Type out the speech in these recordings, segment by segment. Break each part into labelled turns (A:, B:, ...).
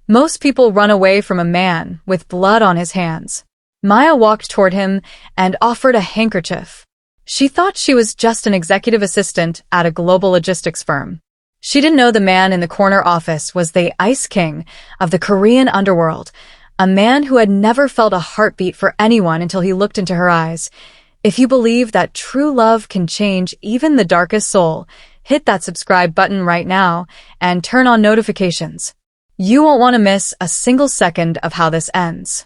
A: Most people run away from a man with blood on his hands. Maya walked toward him and offered a handkerchief. She thought she was just an executive assistant at a global logistics firm. She didn't know the man in the corner office was the Ice King of the Korean underworld, a man who had never felt a heartbeat for anyone until he looked into her eyes. If you believe that true love can change even the darkest soul, hit that subscribe button right now and turn on notifications. You won't want to miss a single second of how this ends.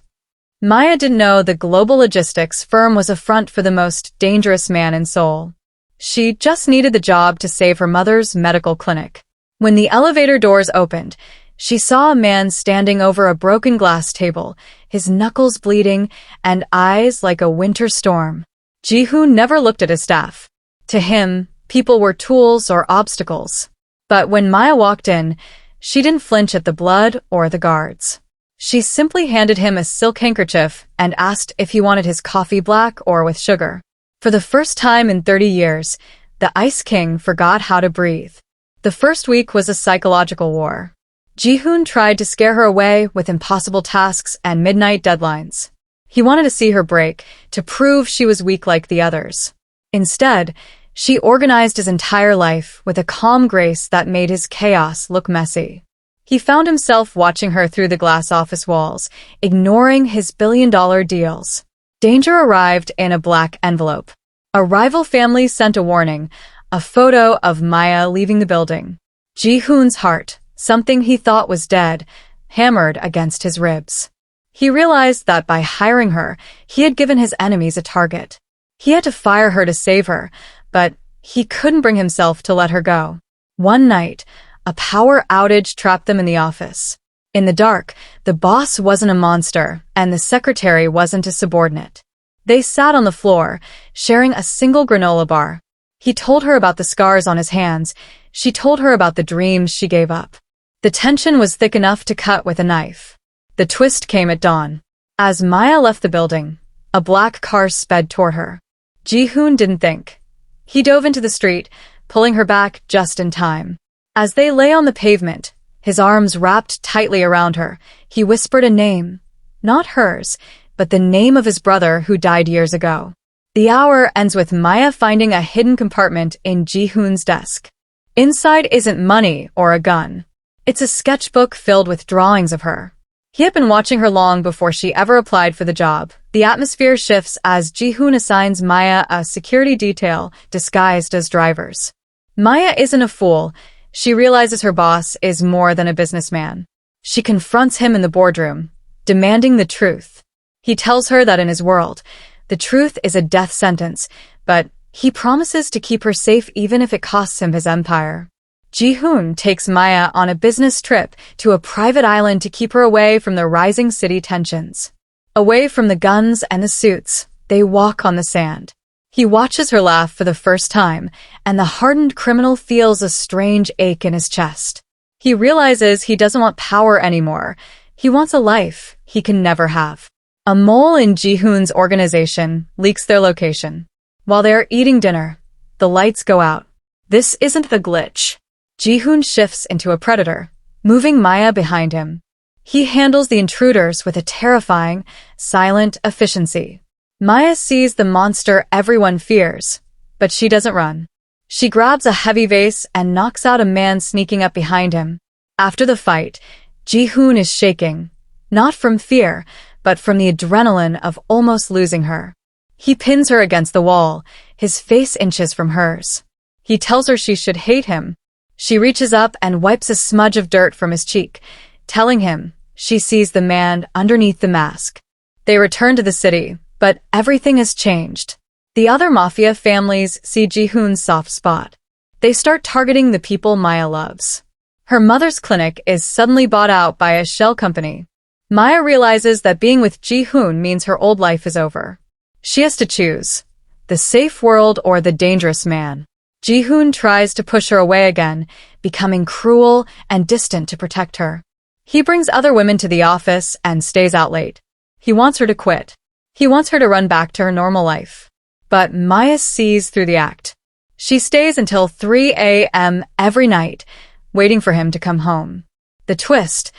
A: Maya didn't know the global logistics firm was a front for the most dangerous man in Seoul. She just needed the job to save her mother's medical clinic. When the elevator doors opened, she saw a man standing over a broken glass table, his knuckles bleeding and eyes like a winter storm. Ji-hoon never looked at his staff. To him, people were tools or obstacles. But when Maya walked in, she didn't flinch at the blood or the guards. She simply handed him a silk handkerchief and asked if he wanted his coffee black or with sugar. For the first time in 30 years, the Ice King forgot how to breathe. The first week was a psychological war. Ji-hoon tried to scare her away with impossible tasks and midnight deadlines. He wanted to see her break, to prove she was weak like the others. Instead, she organized his entire life with a calm grace that made his chaos look messy. He found himself watching her through the glass office walls, ignoring his billion-dollar deals. Danger arrived in a black envelope. A rival family sent a warning, a photo of Maya leaving the building. Ji-hoon's heart, something he thought was dead, hammered against his ribs. He realized that by hiring her, he had given his enemies a target. He had to fire her to save her, but he couldn't bring himself to let her go. One night, a power outage trapped them in the office. In the dark, the boss wasn't a monster, and the secretary wasn't a subordinate. They sat on the floor, sharing a single granola bar. He told her about the scars on his hands. She told her about the dreams she gave up. The tension was thick enough to cut with a knife. The twist came at dawn. As Maya left the building, a black car sped toward her. Ji-hoon didn't think. He dove into the street, pulling her back just in time. As they lay on the pavement, his arms wrapped tightly around her, he whispered a name. Not hers, but the name of his brother who died years ago. The hour ends with Maya finding a hidden compartment in Ji-hoon's desk. Inside isn't money or a gun. It's a sketchbook filled with drawings of her. He had been watching her long before she ever applied for the job. The atmosphere shifts as Ji-hoon assigns Maya a security detail disguised as drivers. Maya isn't a fool. She realizes her boss is more than a businessman. She confronts him in the boardroom, demanding the truth. He tells her that in his world, the truth is a death sentence, but he promises to keep her safe even if it costs him his empire. Ji-hoon takes Maya on a business trip to a private island to keep her away from the rising city tensions. Away from the guns and the suits, they walk on the sand. He watches her laugh for the first time, and the hardened criminal feels a strange ache in his chest. He realizes he doesn't want power anymore. He wants a life he can never have. A mole in Ji-hoon's organization leaks their location. While they are eating dinner, the lights go out. This isn't the glitch. Ji-hoon shifts into a predator, moving Maya behind him. He handles the intruders with a terrifying, silent efficiency. Maya sees the monster everyone fears, but she doesn't run. She grabs a heavy vase and knocks out a man sneaking up behind him. After the fight, Ji-hoon is shaking, not from fear, but from the adrenaline of almost losing her. He pins her against the wall, his face inches from hers. He tells her she should hate him. She reaches up and wipes a smudge of dirt from his cheek, telling him she sees the man underneath the mask. They return to the city, but everything has changed. The other mafia families see Ji-hoon's soft spot. They start targeting the people Maya loves. Her mother's clinic is suddenly bought out by a shell company. Maya realizes that being with Ji-hoon means her old life is over. She has to choose, the safe world or the dangerous man. Ji-hoon tries to push her away again, becoming cruel and distant to protect her. He brings other women to the office and stays out late. He wants her to quit. He wants her to run back to her normal life. But Maya sees through the act. She stays until 3 a.m. every night, waiting for him to come home. The twist,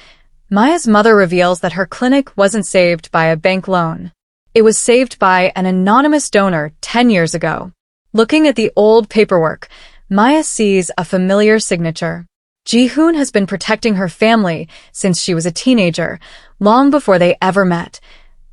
A: Maya's mother reveals that her clinic wasn't saved by a bank loan. It was saved by an anonymous donor 10 years ago. Looking at the old paperwork, Maya sees a familiar signature. Ji-hoon has been protecting her family since she was a teenager, long before they ever met.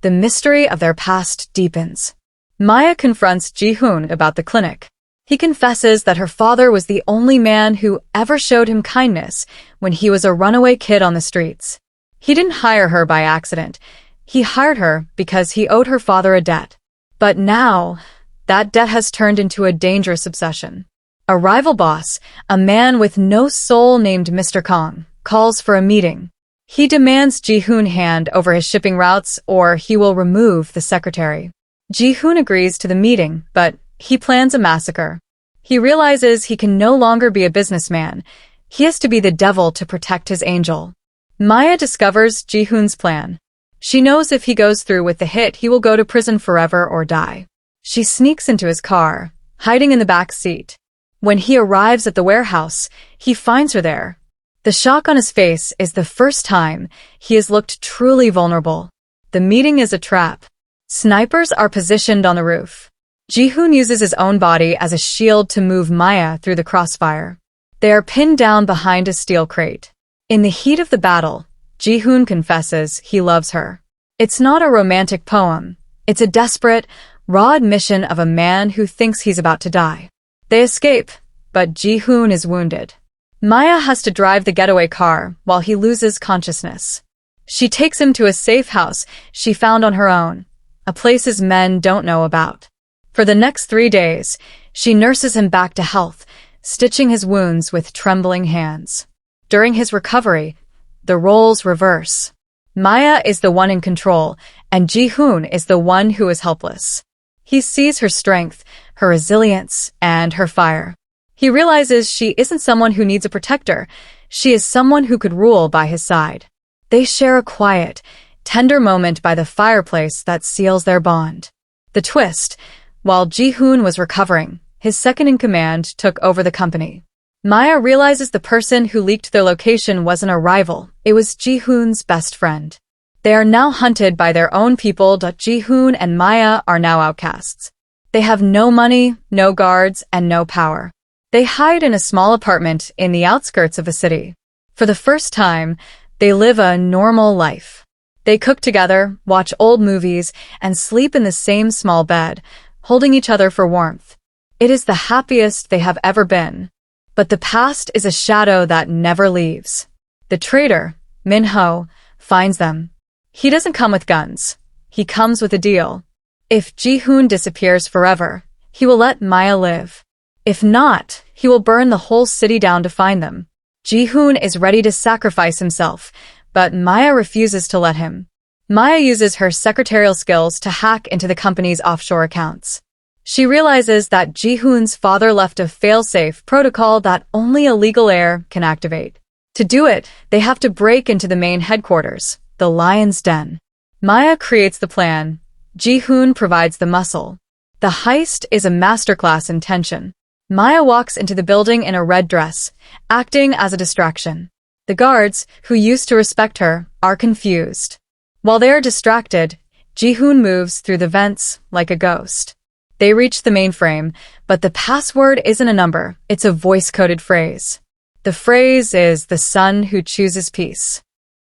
A: The mystery of their past deepens. Maya confronts Ji-hoon about the clinic. He confesses that her father was the only man who ever showed him kindness when he was a runaway kid on the streets. He didn't hire her by accident. He hired her because he owed her father a debt. But now, that debt has turned into a dangerous obsession. A rival boss, a man with no soul named Mr. Kong, calls for a meeting. He demands Ji-hoon hand over his shipping routes or he will remove the secretary. Ji-hoon agrees to the meeting, but he plans a massacre. He realizes he can no longer be a businessman. He has to be the devil to protect his angel. Maya discovers Ji-hoon's plan. She knows if he goes through with the hit, he will go to prison forever or die. She sneaks into his car, hiding in the back seat. When he arrives at the warehouse, he finds her there. The shock on his face is the first time he has looked truly vulnerable. The meeting is a trap. Snipers are positioned on the roof. Ji-hoon uses his own body as a shield to move Maya through the crossfire. They are pinned down behind a steel crate. In the heat of the battle, Ji-hoon confesses he loves her. It's not a romantic poem. It's a desperate, raw admission of a man who thinks he's about to die. They escape, but Ji-hoon is wounded. Maya has to drive the getaway car while he loses consciousness. She takes him to a safe house she found on her own, a place his men don't know about. For the next 3 days, she nurses him back to health, stitching his wounds with trembling hands. During his recovery, the roles reverse. Maya is the one in control, and Ji-hoon is the one who is helpless. He sees her strength, her resilience, and her fire. He realizes she isn't someone who needs a protector. She is someone who could rule by his side. They share a quiet, tender moment by the fireplace that seals their bond. The twist: while Ji-hoon was recovering, his second-in-command took over the company. Maya realizes the person who leaked their location wasn't a rival, it was Ji-hoon's best friend. They are now hunted by their own people. Ji-hoon and Maya are now outcasts. They have no money, no guards, and no power. They hide in a small apartment in the outskirts of a city. For the first time, they live a normal life. They cook together, watch old movies, and sleep in the same small bed, holding each other for warmth. It is the happiest they have ever been. But the past is a shadow that never leaves. The traitor, Min-ho, finds them. He doesn't come with guns. He comes with a deal. If Ji-hoon disappears forever, he will let Maya live. If not, he will burn the whole city down to find them. Ji-hoon is ready to sacrifice himself, but Maya refuses to let him. Maya uses her secretarial skills to hack into the company's offshore accounts. She realizes that Ji-hoon's father left a fail-safe protocol that only a legal heir can activate. To do it, they have to break into the main headquarters, the Lion's Den. Maya creates the plan. Ji-hoon provides the muscle. The heist is a masterclass in tension. Maya walks into the building in a red dress, acting as a distraction. The guards, who used to respect her, are confused. While they are distracted, Ji-hoon moves through the vents like a ghost. They reach the mainframe, but the password isn't a number, it's a voice-coded phrase. The phrase is "the son who chooses peace."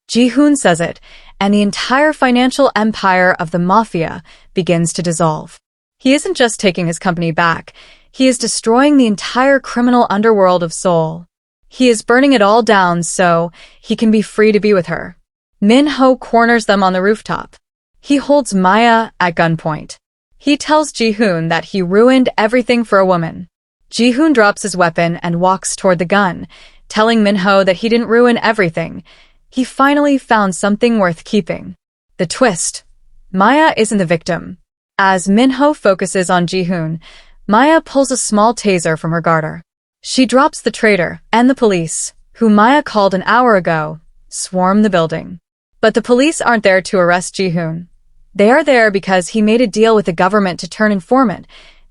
A: Ji-hoon says it, and the entire financial empire of the Mafia begins to dissolve. He isn't just taking his company back, he is destroying the entire criminal underworld of Seoul. He is burning it all down so he can be free to be with her. Min-ho corners them on the rooftop. He holds Maya at gunpoint. He tells Ji-hoon that he ruined everything for a woman. Ji-hoon drops his weapon and walks toward the gun, telling Min-ho that he didn't ruin everything. He finally found something worth keeping. The twist: Maya isn't the victim. As Min-ho focuses on Ji-hoon, Maya pulls a small taser from her garter. She drops the traitor, and the police, who Maya called an hour ago, swarm the building. But the police aren't there to arrest Ji-hoon. They are there because he made a deal with the government to turn informant.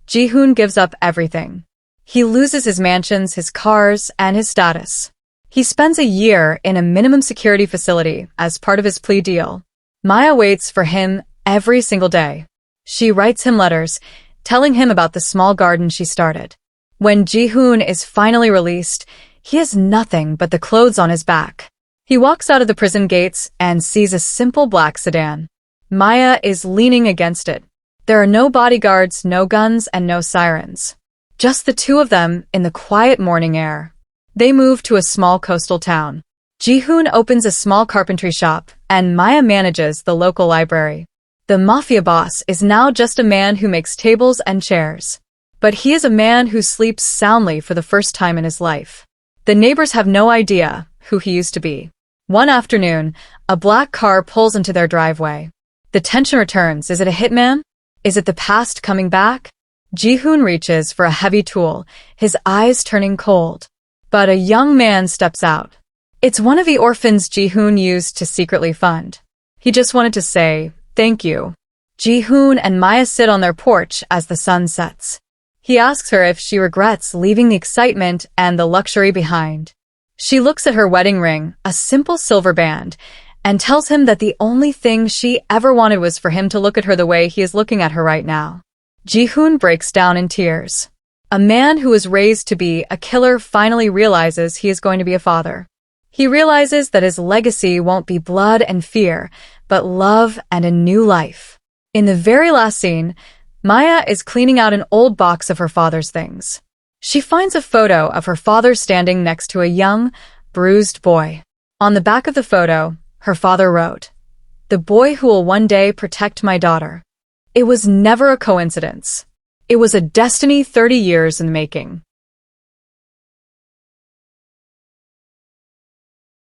A: Ji-hoon gives up everything. He loses his mansions, his cars, and his status. He spends a year in a minimum security facility as part of his plea deal. Maya waits for him every single day. She writes him letters, telling him about the small garden she started. When Ji-hoon is finally released, he has nothing but the clothes on his back. He walks out of the prison gates and sees a simple black sedan. Maya is leaning against it. There are no bodyguards, no guns, and no sirens. Just the two of them in the quiet morning air. They move to a small coastal town. Ji-hoon opens a small carpentry shop, and Maya manages the local library. The Mafia Boss is now just a man who makes tables and chairs. But he is a man who sleeps soundly for the first time in his life. The neighbors have no idea who he used to be. One afternoon, a black car pulls into their driveway. The tension returns. Is it a hitman? Is it the past coming back? Ji-hoon reaches for a heavy tool, his eyes turning cold. But a young man steps out. It's one of the orphans Ji-hoon used to secretly fund. He just wanted to say, thank you. Ji-hoon and Maya sit on their porch as the sun sets. He asks her if she regrets leaving the excitement and the luxury behind. She looks at her wedding ring, a simple silver band, and tells him that the only thing she ever wanted was for him to look at her the way he is looking at her right now. Ji-hoon breaks down in tears. A man who was raised to be a killer finally realizes he is going to be a father. He realizes that his legacy won't be blood and fear, but love and a new life. In the very last scene, Maya is cleaning out an old box of her father's things. She finds a photo of her father standing next to a young, bruised boy. On the back of the photo, her father wrote, "The boy who will one day protect my daughter." It was never a coincidence. It was a destiny 30 years in the making.